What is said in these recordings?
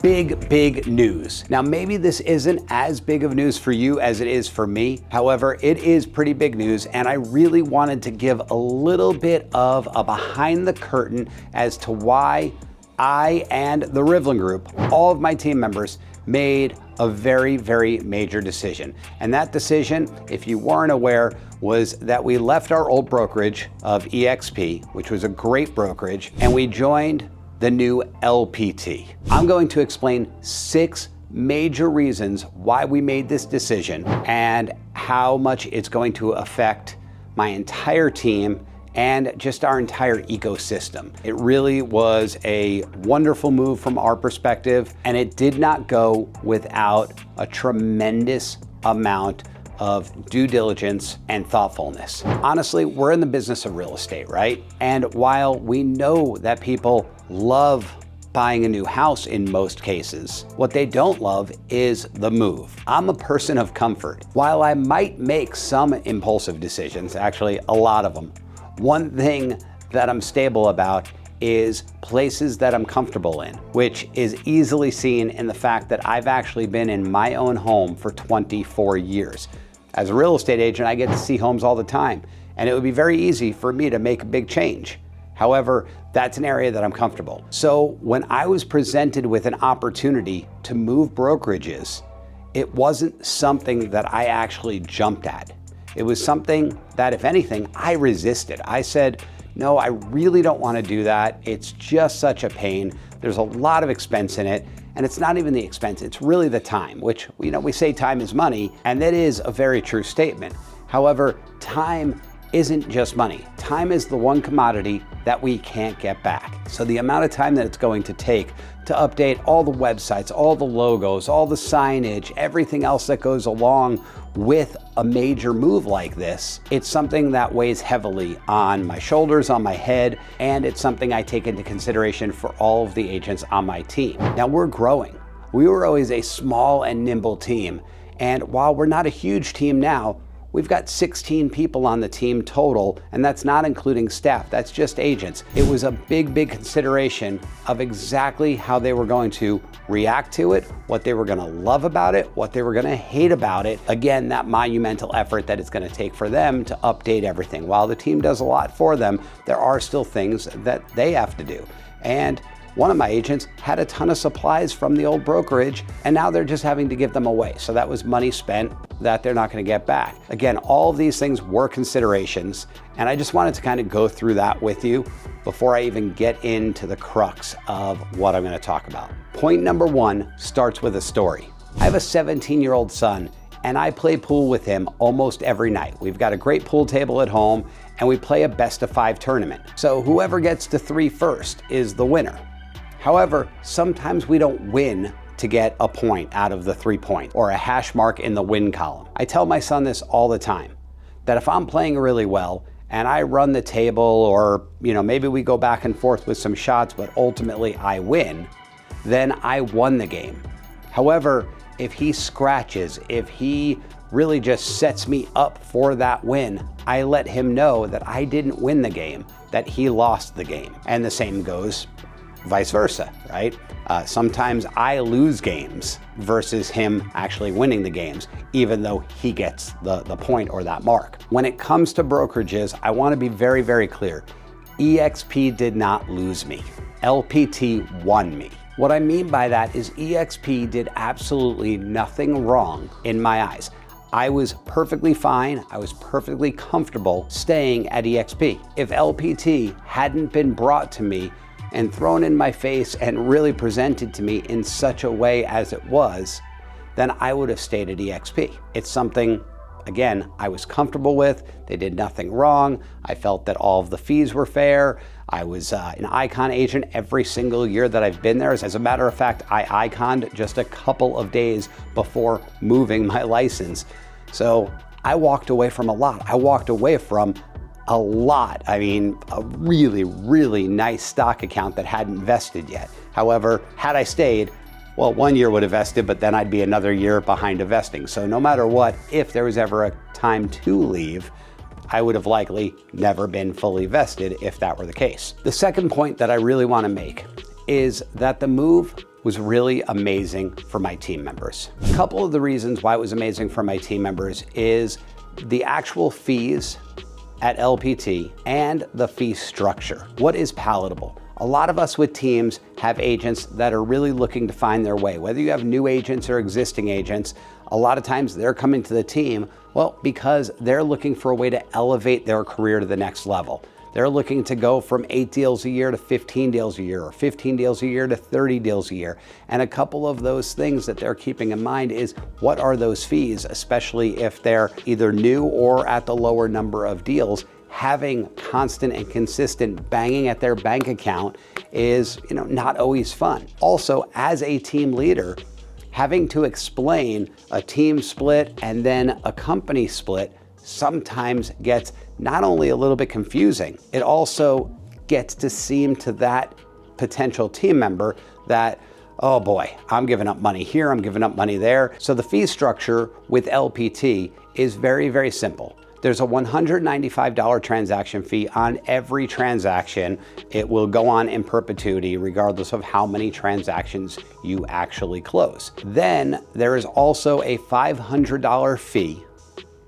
Big news. Now, maybe this isn't as big of news for you as it is for me. However, it is pretty big news, and I really wanted to give a little bit of a behind the curtain as to why I and the Rivlin Group, all of my team members, made a very major decision. And that decision, if you weren't aware, was that we left our old brokerage of EXP, which was a great brokerage, and we joined the new LPT. I'm going to explain 6 major reasons why we made this decision and how much it's going to affect my entire team and just our entire ecosystem. It really was a wonderful move from our perspective, and it did not go without a tremendous amount of due diligence and thoughtfulness. Honestly, we're in the business of real estate, right? And while we know that people love buying a new house in most cases, what they don't love is the move. I'm a person of comfort. While I might make some impulsive decisions, actually a lot of them, one thing that I'm stable about is places that I'm comfortable in, which is easily seen in the fact that I've actually been in my own home for 24 years. As a real estate agent, I get to see homes all the time, and it would be very easy for me to make a big change. However, that's an area that I'm comfortable. So when I was presented with an opportunity to move brokerages, it wasn't something that I actually jumped at. It was something that, if anything, I resisted. I said, no, I really don't want to do that. It's just such a pain. There's a lot of expense in it. And it's not even the expense, it's really the time, which, we say time is money, and that is a very true statement. However, time isn't just money. Time is the one commodity that we can't get back. So the amount of time that it's going to take to update all the websites, all the logos, all the signage, everything else that goes along with a major move like this, it's something that weighs heavily on my shoulders, on my head, and it's something I take into consideration for all of the agents on my team. Now, we're growing. We were always a small and nimble team, and while we're not a huge team now, we've got 16 people on the team total, and that's not including staff, that's just agents. It was a big consideration of exactly how they were going to react to it, what they were gonna love about it, what they were gonna hate about it. Again, that monumental effort that it's gonna take for them to update everything. While the team does a lot for them, there are still things that they have to do. And one of my agents had a ton of supplies from the old brokerage, and now they're just having to give them away. So that was money spent that they're not going to get back. Again, all of these things were considerations, and I just wanted to kind of go through that with you before I even get into the crux of what I'm going to talk about. Point number 1 starts with a story. I have a 17-year-old son, and I play pool with him almost every night. We've got a great pool table at home, and we play a best of 5 tournament. So whoever gets to 3 first is the winner. However, sometimes we don't win to get a point out of the 3-point or a hash mark in the win column. I tell my son this all the time, that if I'm playing really well and I run the table, or maybe we go back and forth with some shots, but ultimately I win, then I won the game. However, if he scratches, if he really just sets me up for that win, I let him know that I didn't win the game, that he lost the game. And the same goes vice versa, right? Sometimes I lose games versus him actually winning the games, even though he gets the point or that mark. When it comes to brokerages, I want to be very clear. EXP did not lose me. LPT won me. What I mean by that is EXP did absolutely nothing wrong in my eyes. I was perfectly fine, I was perfectly comfortable staying at EXP. If LPT hadn't been brought to me and thrown in my face and really presented to me in such a way as it was, then I would have stayed at EXP. It's something, again, I was comfortable with. They did nothing wrong. I felt that all of the fees were fair. I was an Icon agent every single year that I've been there. As a matter of fact, I Iconed just a couple of days before moving my license. So I walked away from a lot. I walked away from a lot. I mean, a really nice stock account that hadn't vested yet. However, had I stayed, well, 1 year would have vested, but then I'd be another year behind a vesting. So no matter what, if there was ever a time to leave, I would have likely never been fully vested if that were the case. The second point that I really want to make is that the move was really amazing for my team members. A couple of the reasons why it was amazing for my team members is the actual fees at LPT and the fee structure. What is palatable? A lot of us with teams have agents that are really looking to find their way. Whether you have new agents or existing agents, a lot of times they're coming to the team, well, because they're looking for a way to elevate their career to the next level. They're looking to go from 8 deals a year to 15 deals a year, or 15 deals a year to 30 deals a year. And a couple of those things that they're keeping in mind is, what are those fees, especially if they're either new or at the lower number of deals. Having constant and consistent banging at their bank account is, not always fun. Also, as a team leader, having to explain a team split and then a company split sometimes gets not only a little bit confusing, it also gets to seem to that potential team member that, oh boy, I'm giving up money here, I'm giving up money there. So the fee structure with LPT is very, very simple. There's a $195 transaction fee on every transaction. It will go on in perpetuity regardless of how many transactions you actually close. Then there is also a $500 fee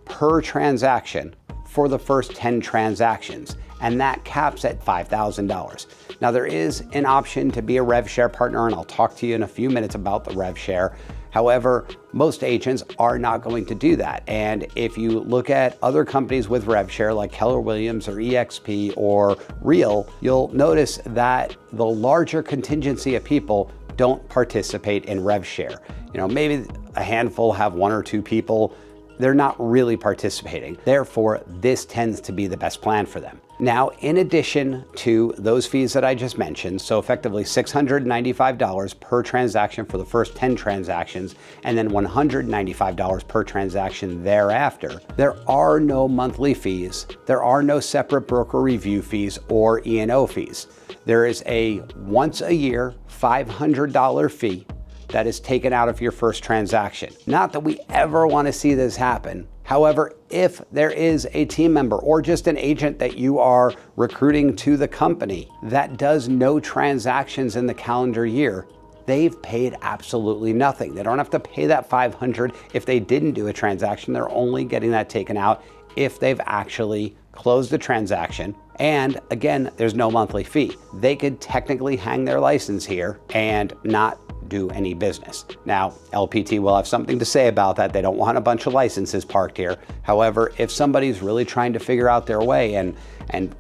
per transaction for the first 10 transactions, and that caps at $5,000. Now there is an option to be a rev share partner, and I'll talk to you in a few minutes about the rev share. However, most agents are not going to do that. And if you look at other companies with rev share like Keller Williams or EXP or Real, you'll notice that the larger contingency of people don't participate in rev share. Maybe a handful have 1 or 2 people. They're not really participating. Therefore, this tends to be the best plan for them. Now, in addition to those fees that I just mentioned, so effectively $695 per transaction for the first 10 transactions, and then $195 per transaction thereafter, there are no monthly fees. There are no separate broker review fees or E&O fees. There is a once a year $500 fee that is taken out of your first transaction. Not that we ever want to see this happen. However, if there is a team member or just an agent that you are recruiting to the company that does no transactions in the calendar year, they've paid absolutely nothing. They don't have to pay that $500 if they didn't do a transaction. They're only getting that taken out if they've actually closed a transaction. And again, there's no monthly fee. They could technically hang their license here and not do any business. Now, LPT will have something to say about that. They don't want a bunch of licenses parked here. However, if somebody's really trying to figure out their way, and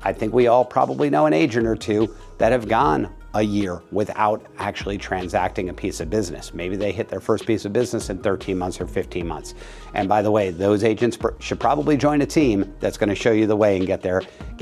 I think we all probably know an agent or two that have gone a year without actually transacting a piece of business. Maybe they hit their first piece of business in 13 months or 15 months. And by the way, those agents should probably join a team that's going to show you the way and get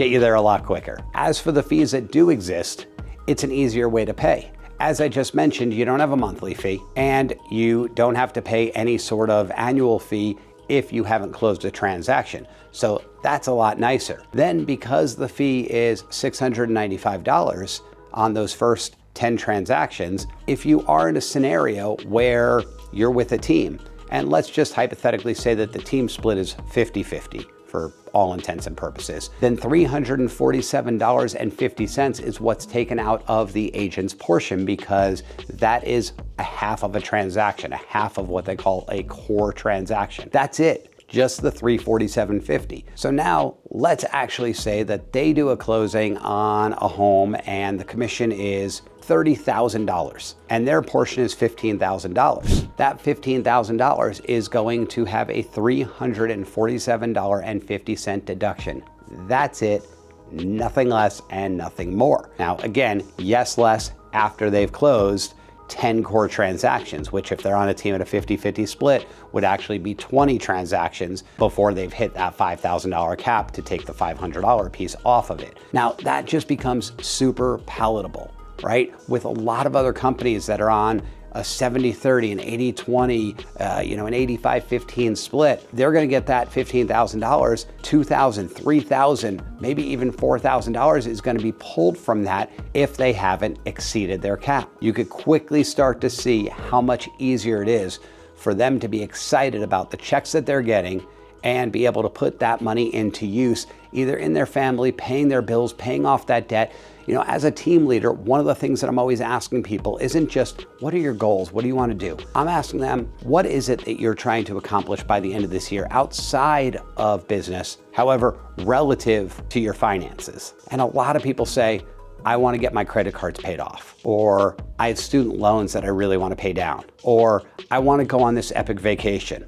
you there a lot quicker. As for the fees that do exist, it's an easier way to pay. As I just mentioned, you don't have a monthly fee, and you don't have to pay any sort of annual fee if you haven't closed a transaction. So that's a lot nicer. Then, because the fee is $695 on those first 10 transactions, if you are in a scenario where you're with a team, and let's just hypothetically say that the team split is 50-50 for all intents and purposes, then $347.50 is what's taken out of the agent's portion, because that is a half of a transaction, a half of what they call a core transaction. That's it. Just the $347.50. So now let's actually say that they do a closing on a home and the commission is $30,000 and their portion is $15,000. That $15,000 is going to have a $347.50 deduction. That's it, nothing less and nothing more. Now again, yes, less after they've closed 10 core transactions, which if they're on a team at a 50-50 split would actually be 20 transactions before they've hit that $5,000 cap to take the $500 piece off of it. Now that just becomes super palatable, right? With a lot of other companies that are on a 70-30, an 80-20, an 85-15 split, they're gonna get that $15,000, $2,000, $3,000, maybe even $4,000 is gonna be pulled from that if they haven't exceeded their cap. You could quickly start to see how much easier it is for them to be excited about the checks that they're getting and be able to put that money into use, either in their family, paying their bills, paying off that debt. As a team leader, one of the things that I'm always asking people isn't just, what are your goals? What do you want to do? I'm asking them, what is it that you're trying to accomplish by the end of this year outside of business, however, relative to your finances? And a lot of people say, I want to get my credit cards paid off, or I have student loans that I really want to pay down, or I want to go on this epic vacation,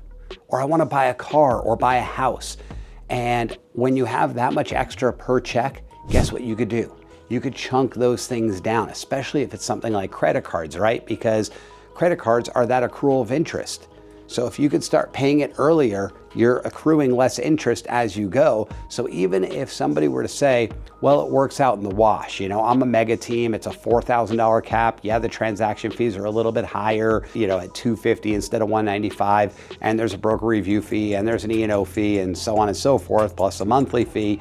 or I want to buy a car or buy a house. And when you have that much extra per check, guess what you could do? You could chunk those things down, especially if it's something like credit cards, right? Because credit cards are that accrual of interest. So if you could start paying it earlier, you're accruing less interest as you go. So even if somebody were to say, well, it works out in the wash, I'm a mega team, it's a $4,000 cap. Yeah, the transaction fees are a little bit higher, at $250 instead of $195, and there's a broker review fee, and there's an E&O fee, and so on and so forth, plus a monthly fee.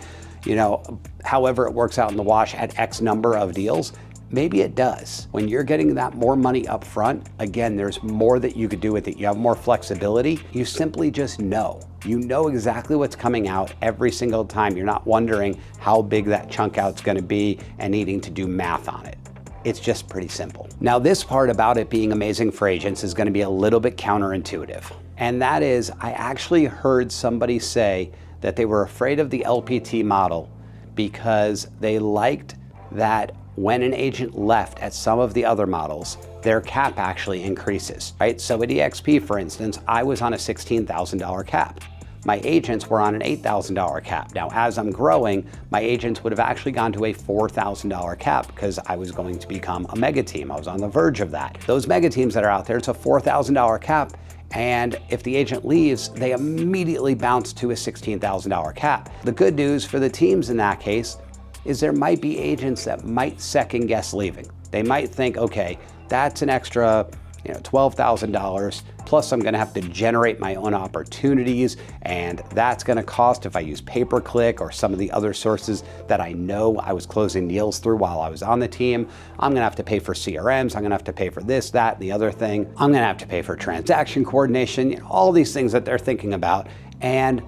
However it works out in the wash at X number of deals. Maybe it does. When you're getting that more money up front, again, there's more that you could do with it. You have more flexibility. You simply just know. You know exactly what's coming out every single time. You're not wondering how big that chunk out's gonna be and needing to do math on it. It's just pretty simple. Now, this part about it being amazing for agents is gonna be a little bit counterintuitive. And that is, I actually heard somebody say that they were afraid of the LPT model because they liked that when an agent left at some of the other models, their cap actually increases, right? So at EXP, for instance, I was on a $16,000 cap. My agents were on an $8,000 cap. Now, as I'm growing, my agents would have actually gone to a $4,000 cap because I was going to become a mega team. I was on the verge of that. Those mega teams that are out there, it's a $4,000 cap. And if the agent leaves, they immediately bounce to a $16,000 cap. The good news for the teams in that case is there might be agents that might second guess leaving. They might think, okay, that's an extra $12,000, plus I'm gonna have to generate my own opportunities, and that's gonna cost if I use pay-per-click or some of the other sources that I know I was closing deals through while I was on the team. I'm gonna have to pay for CRMs, I'm gonna have to pay for this, that, and the other thing. I'm gonna have to pay for transaction coordination, all these things that they're thinking about. And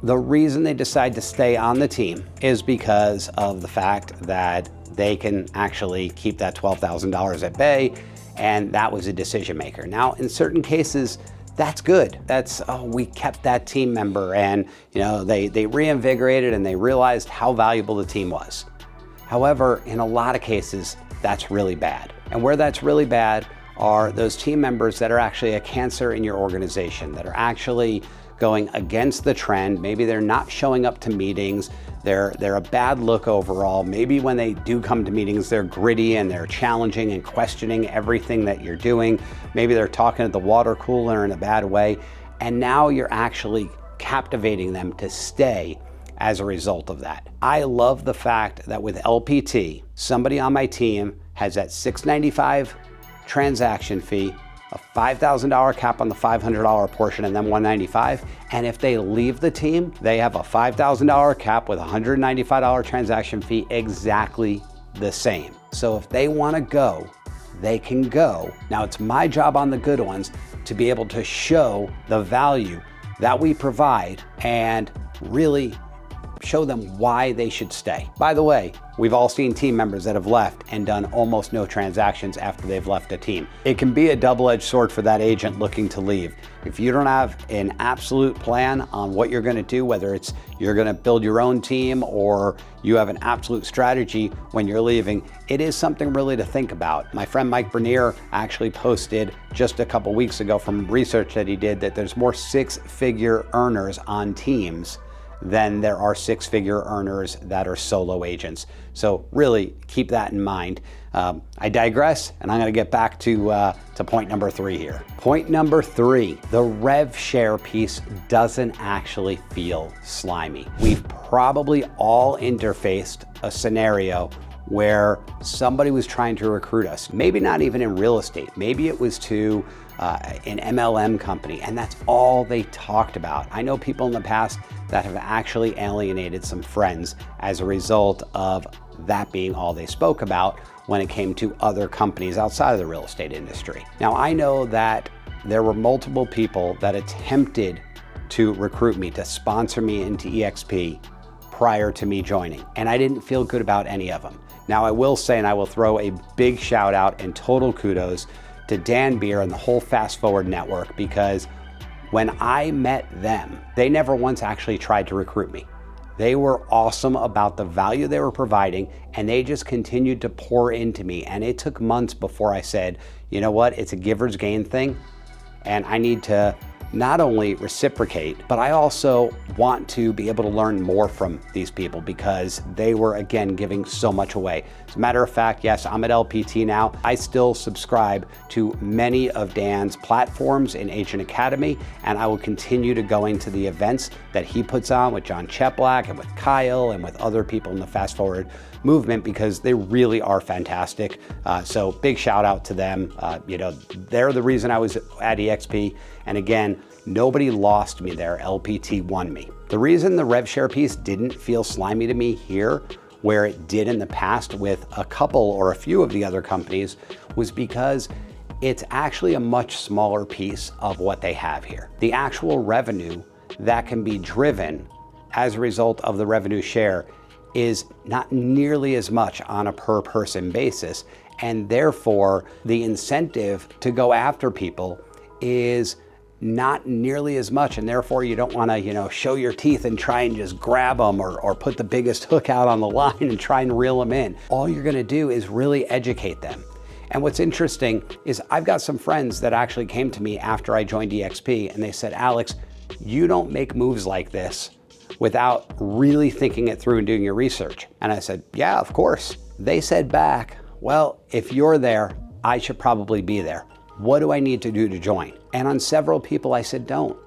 the reason they decide to stay on the team is because of the fact that they can actually keep that $12,000 at bay, and that was a decision maker. Now, in certain cases, that's good. That's, we kept that team member, and they reinvigorated and they realized how valuable the team was. However, in a lot of cases, that's really bad. And where that's really bad are those team members that are actually a cancer in your organization, that are actually going against the trend. Maybe they're not showing up to meetings. They're a bad look overall. Maybe when they do come to meetings, they're gritty and they're challenging and questioning everything that you're doing. Maybe they're talking at the water cooler in a bad way. And now you're actually captivating them to stay as a result of that. I love the fact that with LPT, somebody on my team has that $695 transaction fee, a $5,000 cap on the $500 portion, and then $195. And if they leave the team, they have a $5,000 cap with a $195 transaction fee, exactly the same. So if they want to go, they can go. Now, it's my job on the good ones to be able to show the value that we provide and really show them why they should stay. By the way, we've all seen team members that have left and done almost no transactions after they've left a team. It can be a double-edged sword for that agent looking to leave. If you don't have an absolute plan on what you're gonna do, whether it's you're gonna build your own team or you have an absolute strategy when you're leaving, it is something really to think about. My friend Mike Bernier actually posted just a couple weeks ago from research that he did that there's more six-figure earners on teams than there are six-figure earners that are solo agents. So really keep that in mind. I digress, and I'm gonna get back to point number 3 here. Point number 3, the rev share piece doesn't actually feel slimy. We've probably all interfaced a scenario where somebody was trying to recruit us, maybe not even in real estate, maybe it was to an MLM company, and that's all they talked about. I know people in the past that have actually alienated some friends as a result of that being all they spoke about when it came to other companies outside of the real estate industry. Now, I know that there were multiple people that attempted to recruit me, to sponsor me into EXP prior to me joining, and I didn't feel good about any of them. Now I will say, and I will throw a big shout out and total kudos to Dan Beer and the whole Fast Forward network, because when I met them, they never once actually tried to recruit me. They were awesome about the value they were providing, and they just continued to pour into me. And it took months before I said, you know what, it's a giver's gain thing, and I need to not only reciprocate, but I also want to be able to learn more from these people, because they were, again, giving so much away. As a matter of fact, yes, I'm at LPT now. I still subscribe to many of Dan's platforms in Agent Academy, and I will continue to going to the events that he puts on with John Cheplack and with Kyle and with other people in the Fast Forward movement, because they really are fantastic. So big shout out to them. They're the reason I was at EXP. And again, nobody lost me there. LPT won me. The reason the rev share piece didn't feel slimy to me here, where it did in the past with a couple or a few of the other companies, was because it's actually a much smaller piece of what they have here. The actual revenue that can be driven as a result of the revenue share is not nearly as much on a per person basis. And therefore, the incentive to go after people is not nearly as much, and therefore you don't want to, show your teeth and try and just grab them or put the biggest hook out on the line and try and reel them in. All you're going to do is really educate them. And what's interesting is I've got some friends that actually came to me after I joined EXP, and they said, Alex, you don't make moves like this without really thinking it through and doing your research. And I said, yeah, of course. They said back, well, if you're there, I should probably be there. What do I need to do to join? And on several people, I said, don't.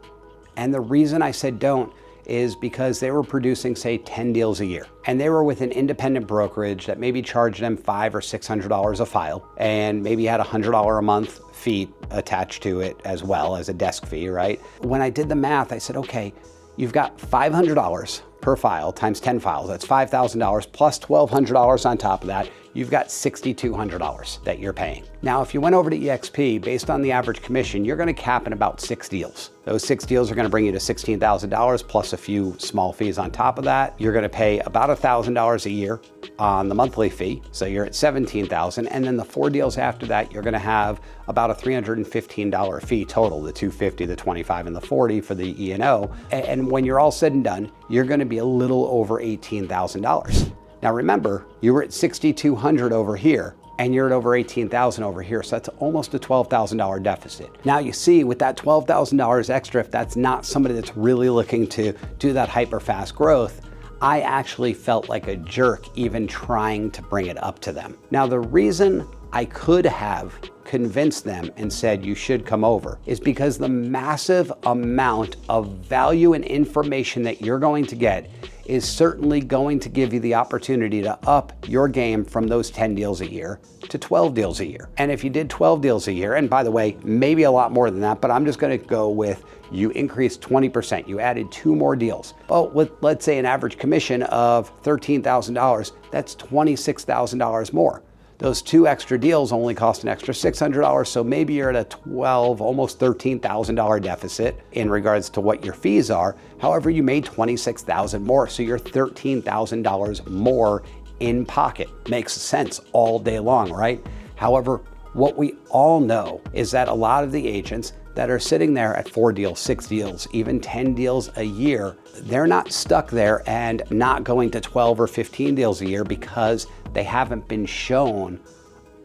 And the reason I said don't is because they were producing, say, 10 deals a year. And they were with an independent brokerage that maybe charged them $500 or $600 a file, and maybe had a $100 a month fee attached to it as well as a desk fee, right? When I did the math, I said, okay, you've got $500 per file times 10 files. That's $5,000 plus $1,200 on top of that. You've got $6,200 that you're paying. Now, if you went over to EXP, based on the average commission, you're gonna cap in about 6 deals. Those 6 deals are gonna bring you to $16,000 plus a few small fees on top of that. You're gonna pay about $1,000 a year on the monthly fee, so you're at $17,000. And then the 4 deals after that, you're gonna have about a $315 fee total, the $250, the $25, and the $40 for the E&O. And when you're all said and done, you're gonna be a little over $18,000. Now remember, you were at $6,200 over here, and you're at over $18,000 over here, so that's almost a $12,000 deficit. Now you see, with that $12,000 extra, if that's not somebody that's really looking to do that hyper fast growth, I actually felt like a jerk even trying to bring it up to them. Now the reason I could have convinced them and said you should come over is because the massive amount of value and information that you're going to get is certainly going to give you the opportunity to up your game from those 10 deals a year to 12 deals a year. And if you did 12 deals a year, and by the way, maybe a lot more than that, but I'm just gonna go with you increased 20%, you added 2 more deals. Well, with, let's say, an average commission of $13,000, that's $26,000 more. Those 2 extra deals only cost an extra $600, so maybe you're at a $12,000, almost $13,000 deficit in regards to what your fees are. However, you made $26,000 more, so you're $13,000 more in pocket. Makes sense all day long, right? However, what we all know is that a lot of the agents that are sitting there at 4 deals, 6 deals, even 10 deals a year, they're not stuck there and not going to 12 or 15 deals a year because they haven't been shown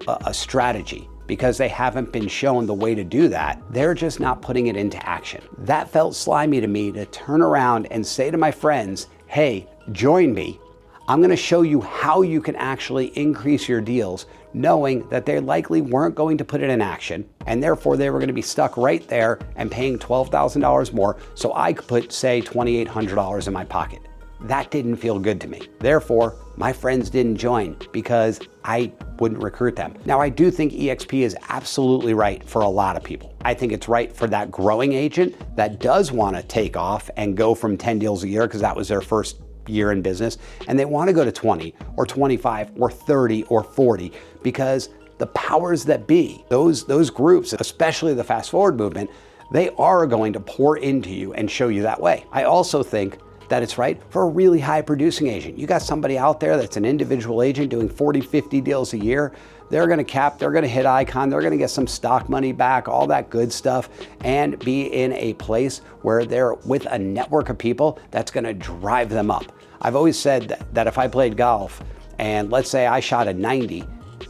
a strategy, because they haven't been shown the way to do that. They're just not putting it into action. That felt slimy to me, to turn around and say to my friends, hey, join me. I'm gonna show you how you can actually increase your deals, knowing that they likely weren't going to put it in action, and therefore they were gonna be stuck right there and paying $12,000 more, so I could put, say, $2,800 in my pocket. That didn't feel good to me. Therefore, my friends didn't join because I wouldn't recruit them. Now, I do think EXP is absolutely right for a lot of people. I think it's right for that growing agent that does wanna take off and go from 10 deals a year, because that was their first year in business, and they want to go to 20 or 25 or 30 or 40, because the powers that be, those groups, especially the fast forward movement, they are going to pour into you and show you that way. I also think that it's right for a really high producing agent. You got somebody out there that's an individual agent doing 40, 50 deals a year. They're going to cap, they're going to hit icon, they're going to get some stock money back, all that good stuff, and be in a place where they're with a network of people that's going to drive them up. I've always said that if I played golf and let's say I shot a 90,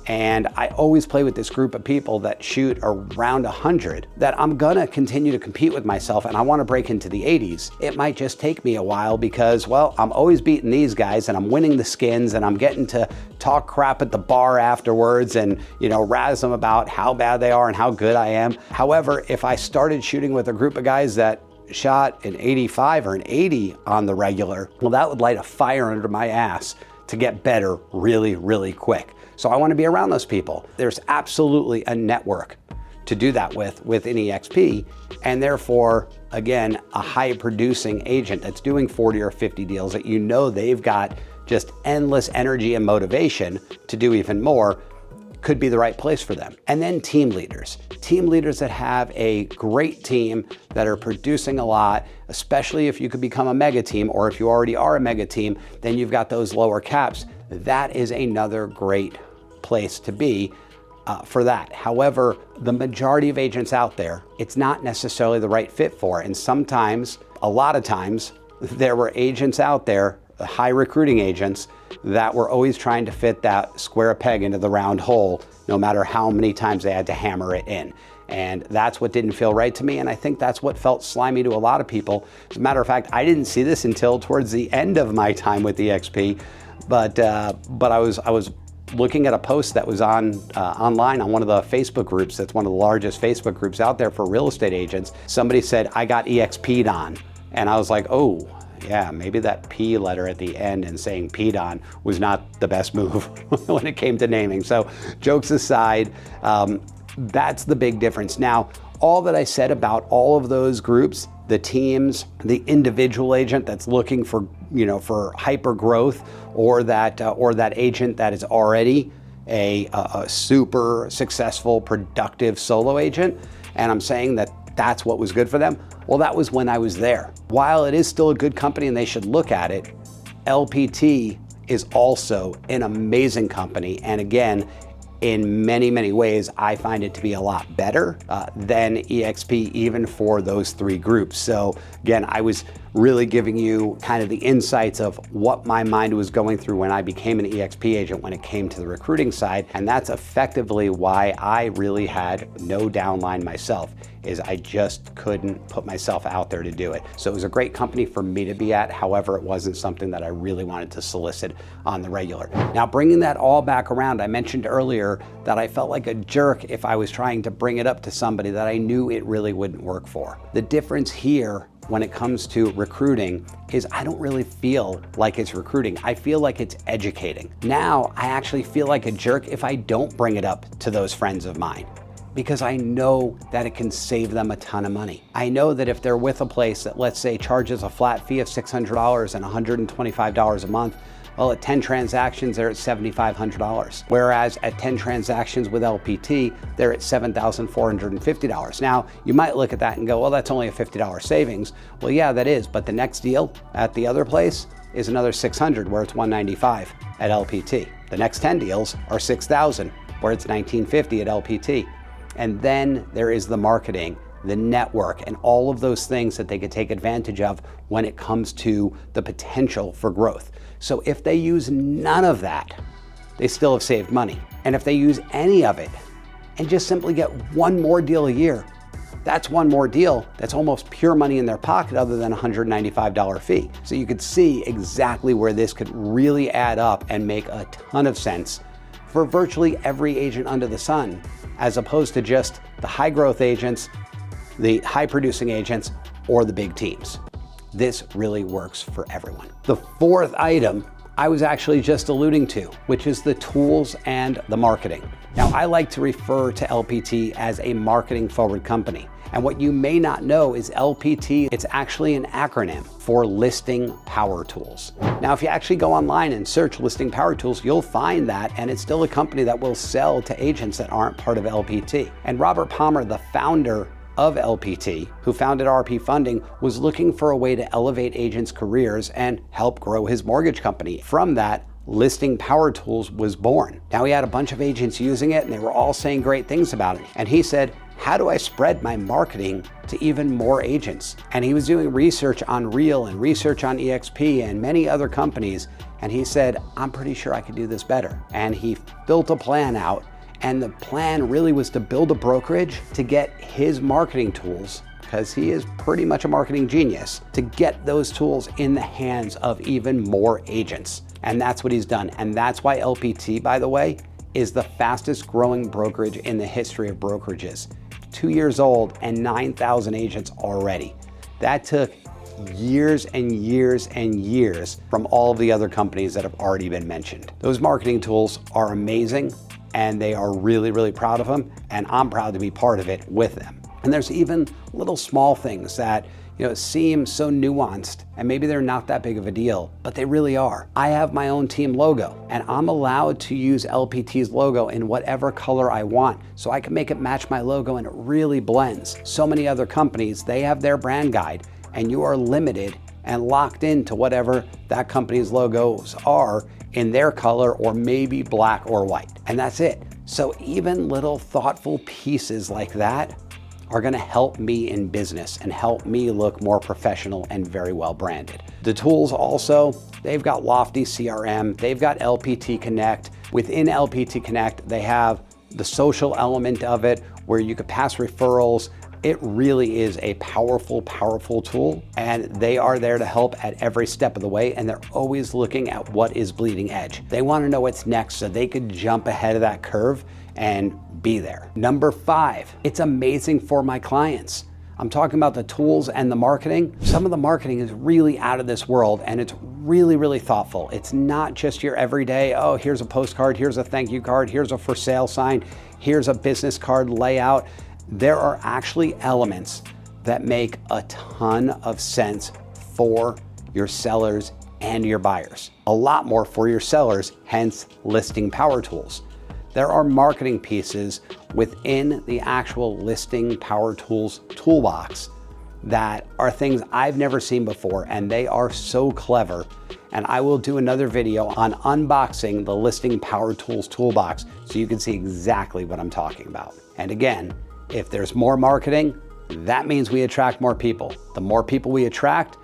and I always play with this group of people that shoot around 100, that I'm gonna continue to compete with myself and I wanna break into the 80s. It might just take me a while because, well, I'm always beating these guys and I'm winning the skins and I'm getting to talk crap at the bar afterwards and, razz them about how bad they are and how good I am. However, if I started shooting with a group of guys that shot an 85 or an 80 on the regular, well, that would light a fire under my ass to get better really, really quick. So I want to be around those people. There's absolutely a network to do that with an EXP, and therefore, again, a high producing agent that's doing 40 or 50 deals that they've got just endless energy and motivation to do even more could be the right place for them. And then team leaders that have a great team that are producing a lot, especially if you could become a mega team, or if you already are a mega team, then you've got those lower caps. That is another great place to be for that. However, the majority of agents out there, it's not necessarily the right fit for. And sometimes, a lot of times, there were agents out there, high recruiting agents, that were always trying to fit that square peg into the round hole, no matter how many times they had to hammer it in. And that's what didn't feel right to me, and I think that's what felt slimy to a lot of people. As a matter of fact, I didn't see this until towards the end of my time with EXP, but I was looking at a post that was online on one of the Facebook groups. That's one of the largest Facebook groups out there for real estate agents. Somebody said, "I got EXP'd on," and I was like, oh. Yeah, maybe that P letter at the end and saying P'd on was not the best move when it came to naming. So jokes aside, that's the big difference. Now, all that I said about all of those groups, the teams, the individual agent that's looking for, for hyper growth, or that agent that is already a super successful, productive solo agent, and I'm saying that that's what was good for them. Well, that was when I was there. While it is still a good company and they should look at it, LPT is also an amazing company. And again, in many, many ways, I find it to be a lot better than EXP, even for those three groups. So again, I was really giving you kind of the insights of what my mind was going through when I became an EXP agent when it came to the recruiting side. And that's effectively why I really had no downline myself, is I just couldn't put myself out there to do it. So it was a great company for me to be at. However, it wasn't something that I really wanted to solicit on the regular. Now, bringing that all back around, I mentioned earlier that I felt like a jerk if I was trying to bring it up to somebody that I knew it really wouldn't work for. The difference here when it comes to recruiting is I don't really feel like it's recruiting. I feel like it's educating. Now, I actually feel like a jerk if I don't bring it up to those friends of mine, because I know that it can save them a ton of money. I know that if they're with a place that, let's say, charges a flat fee of $600 and $125 a month, well, at 10 transactions, they're at $7,500. Whereas at 10 transactions with LPT, they're at $7,450. Now, you might look at that and go, well, that's only a $50 savings. Well, yeah, that is, but the next deal at the other place is another $600, where it's $195 at LPT. The next 10 deals are $6,000, where it's $1,950 at LPT. And then there is the marketing, the network, and all of those things that they could take advantage of when it comes to the potential for growth. So if they use none of that, they still have saved money. And if they use any of it and just simply get one more deal a year, that's one more deal that's almost pure money in their pocket, other than a $195 fee. So you could see exactly where this could really add up and make a ton of sense for virtually every agent under the sun, as opposed to just the high growth agents, the high producing agents, or the big teams. This really works for everyone. The fourth item I was actually just alluding to, which is the tools and the marketing. Now, I like to refer to LPT as a marketing forward company. And what you may not know is LPT, it's actually an acronym for Listing Power Tools. Now, if you actually go online and search Listing Power Tools, you'll find that, and it's still a company that will sell to agents that aren't part of LPT. And Robert Palmer, the founder of LPT, who founded RP Funding, was looking for a way to elevate agents' careers and help grow his mortgage company. From that, Listing Power Tools was born. Now he had a bunch of agents using it and they were all saying great things about it. And he said, how do I spread my marketing to even more agents? And he was doing research on Real and research on EXP and many other companies. And he said, I'm pretty sure I could do this better. And he built a plan out. And the plan really was to build a brokerage to get his marketing tools, because he is pretty much a marketing genius, to get those tools in the hands of even more agents. And that's what he's done. And that's why LPT, by the way, is the fastest growing brokerage in the history of brokerages. 2 years old and 9,000 agents already. That took years and years and years from all of the other companies that have already been mentioned. Those marketing tools are amazing and they are really, really proud of them. And I'm proud to be part of it with them. And there's even little small things that seem so nuanced and maybe they're not that big of a deal, but they really are. I have my own team logo and I'm allowed to use LPT's logo in whatever color I want, so I can make it match my logo and it really blends. So many other companies, they have their brand guide and you are limited and locked into whatever that company's logos are in their color or maybe black or white. And that's it. So even little thoughtful pieces like that are gonna help me in business and help me look more professional and very well branded. The tools also, they've got Lofty CRM, they've got LPT Connect. Within LPT Connect, they have the social element of it where you could pass referrals. It really is a powerful, powerful tool, and they are there to help at every step of the way, and they're always looking at what is bleeding edge. They wanna know what's next so they could jump ahead of that curve and be there. Number 5, it's amazing for my clients. I'm talking about the tools and the marketing. Some of the marketing is really out of this world and it's really, really thoughtful. It's not just your everyday, oh, here's a postcard, here's a thank you card, here's a for sale sign, here's a business card layout. There are actually elements that make a ton of sense for your sellers and your buyers. A lot more for your sellers, hence Listing Power Tools. There are marketing pieces within the actual Listing Power Tools toolbox that are things I've never seen before, and they are so clever. And I will do another video on unboxing the Listing Power Tools toolbox so you can see exactly what I'm talking about. And again, if there's more marketing, that means we attract more people. The more people we attract,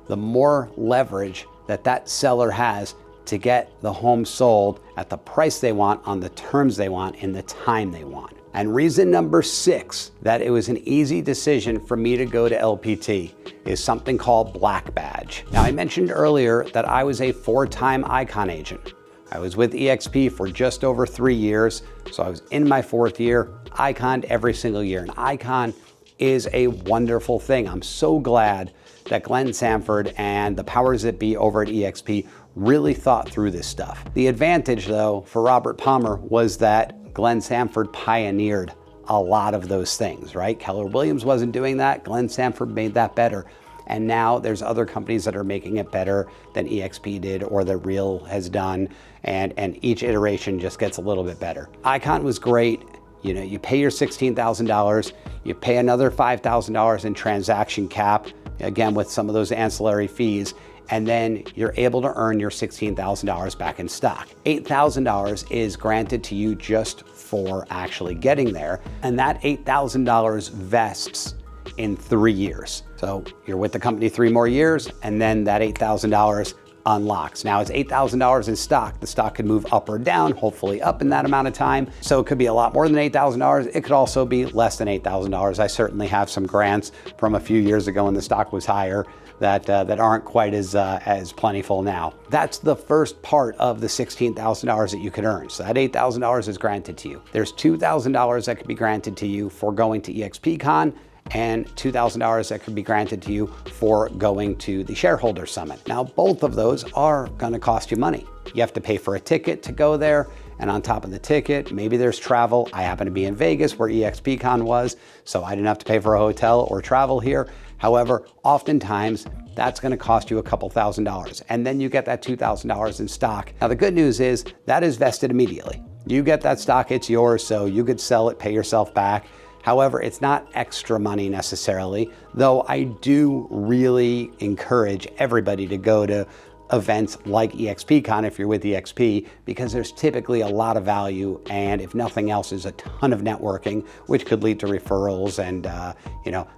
the more leverage that seller has to get the home sold at the price they want, on the terms they want, in the time they want. And reason number 6 that it was an easy decision for me to go to LPT is something called Black Badge. Now, I mentioned earlier that I was a 4-time Icon agent. I was with EXP for just over 3 years, so I was in my 4th year, Iconed every single year. And Icon is a wonderful thing. I'm so glad that Glenn Sanford and the powers that be over at EXP really thought through this stuff. The advantage, though, for Robert Palmer was that Glenn Sanford pioneered a lot of those things, right? Keller Williams wasn't doing that. Glenn Sanford made that better. And now there's other companies that are making it better than EXP did or that Real has done. And each iteration just gets a little bit better. Icon was great. You pay your $16,000, you pay another $5,000 in transaction cap, again, with some of those ancillary fees, and then you're able to earn your $16,000 back in stock. $8,000 is granted to you just for actually getting there, and that $8,000 vests in 3 years. So you're with the company 3 more years, and then that $8,000 unlocks. Now it's $8,000 in stock. The stock could move up or down, hopefully up in that amount of time. So it could be a lot more than $8,000. It could also be less than $8,000. I certainly have some grants from a few years ago when the stock was higher that aren't quite as plentiful now. That's the first part of the $16,000 that you could earn. So that $8,000 is granted to you. There's $2,000 that could be granted to you for going to EXPCon, and $2,000 that could be granted to you for going to the shareholder summit. Now, both of those are gonna cost you money. You have to pay for a ticket to go there, and on top of the ticket, maybe there's travel. I happen to be in Vegas where EXPCon was, so I didn't have to pay for a hotel or travel here. However, oftentimes, that's gonna cost you a couple $1,000s, and then you get that $2,000 in stock. Now, the good news is that is vested immediately. You get that stock, it's yours, so you could sell it, pay yourself back. However, it's not extra money necessarily, though I do really encourage everybody to go to events like EXPCon if you're with EXP, because there's typically a lot of value, and if nothing else, is a ton of networking, which could lead to referrals and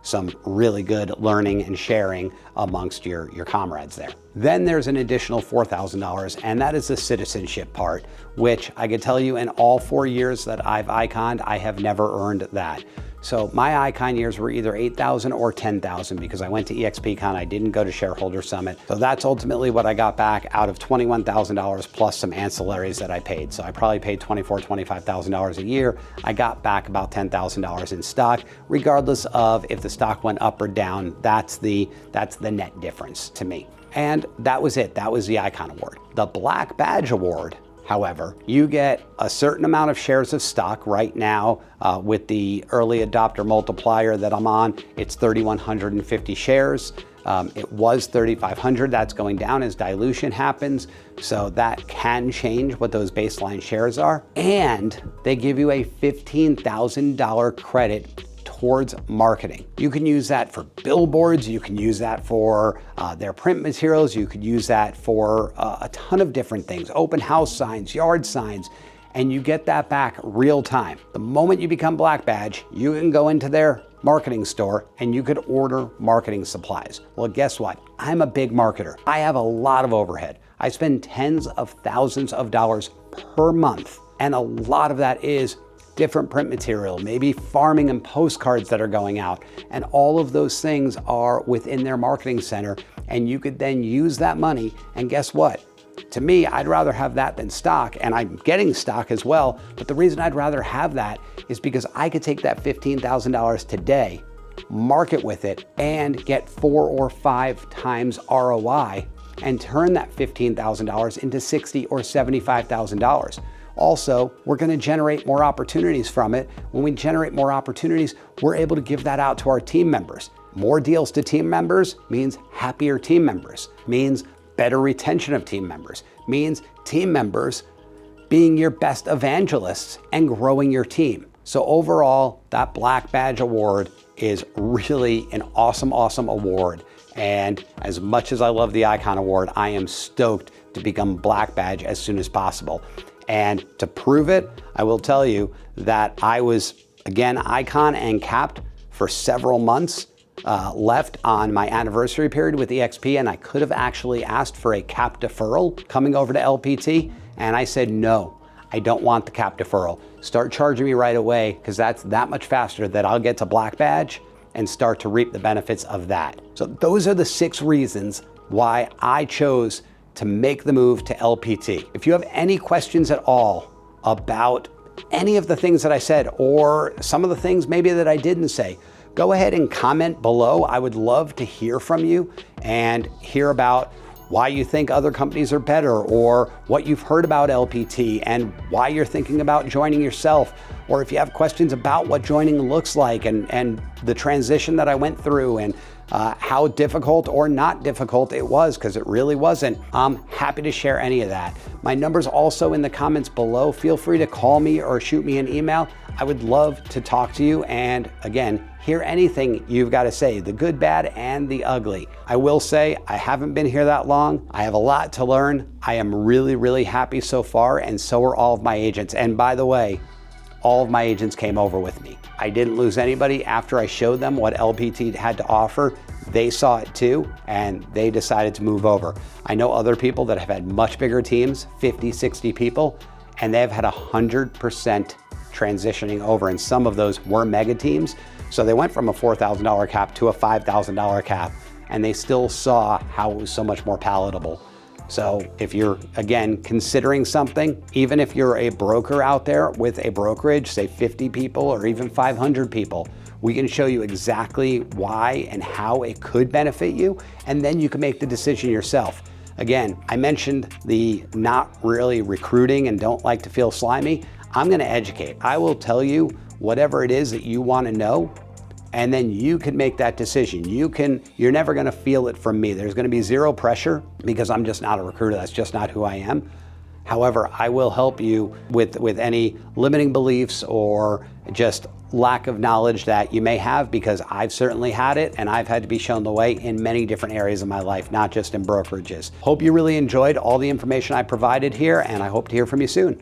some really good learning and sharing amongst your comrades there. Then there's an additional $4,000, and that is the citizenship part, which I can tell you in all 4 years that I've iconed, I have never earned that. So my icon years were either 8,000 or 10,000 because I went to EXPCon, I didn't go to Shareholder Summit. So that's ultimately what I got back out of $21,000 plus some ancillaries that I paid. So I probably paid $24,000, $25,000 a year. I got back about $10,000 in stock, regardless of if the stock went up or down. That's the net difference to me. And that was it. That was the Icon Award. The Black Badge Award, however, you get a certain amount of shares of stock. Right now, with the early adopter multiplier that I'm on, it's 3,150 shares. It was 3,500. That's going down as dilution happens. So that can change what those baseline shares are. And they give you a $15,000 credit towards marketing. You can use that for billboards, you can use that for their print materials, you could use that for a ton of different things, open house signs, yard signs, and you get that back real time. The moment you become Black Badge, you can go into their marketing store and you could order marketing supplies. Well, guess what? I'm a big marketer. I have a lot of overhead. I spend tens of thousands of dollars per month, and a lot of that is different print material, maybe farming and postcards that are going out. And all of those things are within their marketing center. And you could then use that money. And guess what? To me, I'd rather have that than stock. And I'm getting stock as well. But the reason I'd rather have that is because I could take that $15,000 today, market with it, and get 4 or 5 times ROI and turn that $15,000 into $60,000 or $75,000. Also, we're going to generate more opportunities from it. When we generate more opportunities, we're able to give that out to our team members. More deals to team members means happier team members, means better retention of team members, means team members being your best evangelists and growing your team. So overall, that Black Badge Award is really an awesome, awesome award. And as much as I love the Icon Award, I am stoked to become Black Badge as soon as possible. And to prove it, I will tell you that I was, again, Icon and capped for several months left on my anniversary period with EXP, and I could have actually asked for a cap deferral coming over to LPT, and I said, no, I don't want the cap deferral. Start charging me right away, because that's that much faster that I'll get to Black Badge and start to reap the benefits of that. So those are the 6 reasons why I chose to make the move to LPT. If you have any questions at all about any of the things that I said, or some of the things maybe that I didn't say, go ahead and comment below. I would love to hear from you and hear about why you think other companies are better, or what you've heard about LPT and why you're thinking about joining yourself, or if you have questions about what joining looks like and the transition that I went through, and how difficult or not difficult it was, because it really wasn't. I'm happy to share any of that. My number's also in the comments below. Feel free to call me or shoot me an email. I would love to talk to you, and again, hear anything you've got to say, the good, bad, and the ugly. I will say I haven't been here that long. I have a lot to learn. I am really, really happy so far, and so are all of my agents. And by the way, all of my agents came over with me. I didn't lose anybody after I showed them what LPT had to offer. They saw it too, and they decided to move over. I know other people that have had much bigger teams, 50, 60 people, and they've had 100% transitioning over, and some of those were mega teams. So they went from a $4,000 cap to a $5,000 cap, and they still saw how it was so much more palatable. So if you're, again, considering something, even if you're a broker out there with a brokerage, say 50 people or even 500 people, we can show you exactly why and how it could benefit you, and then you can make the decision yourself. Again, I mentioned the not really recruiting and don't like to feel slimy. I'm gonna educate. I will tell you whatever it is that you wanna know, and then you can make that decision. You're never gonna feel it from me. There's gonna be zero pressure, because I'm just not a recruiter. That's just not who I am. However, I will help you with any limiting beliefs or just lack of knowledge that you may have, because I've certainly had it and I've had to be shown the way in many different areas of my life, not just in brokerages. Hope you really enjoyed all the information I provided here, and I hope to hear from you soon.